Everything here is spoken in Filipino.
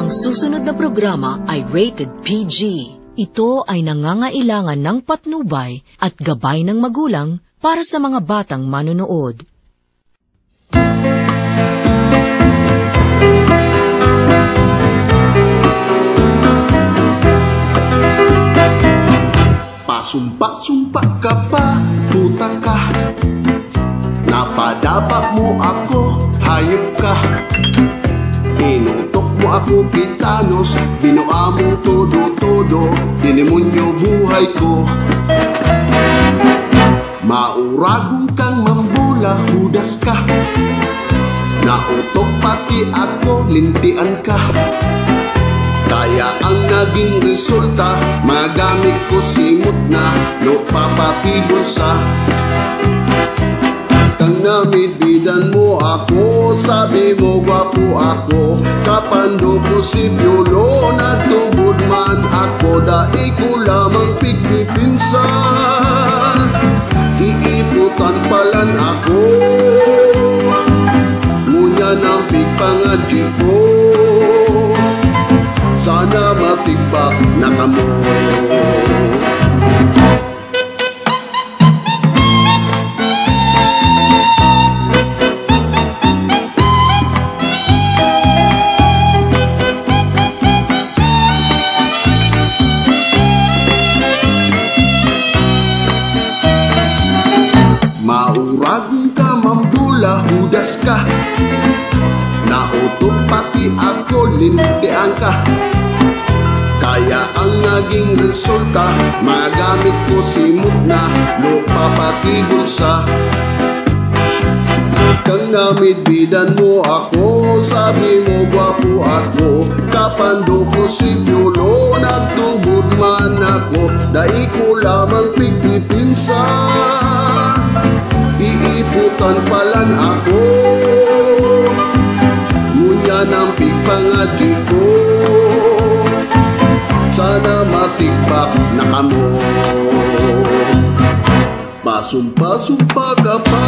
Ang susunod na programa ay rated PG. Ito ay nangangailangan ng patnubay at gabay ng magulang para sa mga batang manonood. Pasumpak-sumpak ka pa, tuta ka. Napadapa mo ako, hayop ka. Inutok mo ako, Gitanos. Binua mong todo-todo, dinimonyo buhay ko. Mauragong kang mambula, Judas ka. Nautok pati ako, lintian ka. Kaya ang naging resulta, magamit ko simot na, lupa pati bulsa. Kang namibidan mo ako, sabi mo gwapo ako. Kapando ko si Piolo, nagtubod man ako. Dai ko lamang pigpipinsan, iiputan palan ako. Ngunya ng pigpangadji ko, sana matigbak na kamo. Mauragong ka, mambula, Judas ka. Nautok pati ako, lintian ka. Kaya ang naging resulta, magamit ko simot na, lupa pati bulsa. Kang namidbidan mo ako, sabi mo gwapo ako. Kapando ko si Piolo, nagtubod man ako. Dai ko lamang pigpipinsan, iiputan palan ako. Ngunya ng pigpangadji ko, sana matigbak na kamo. Pasumpa-sumpa ka pa.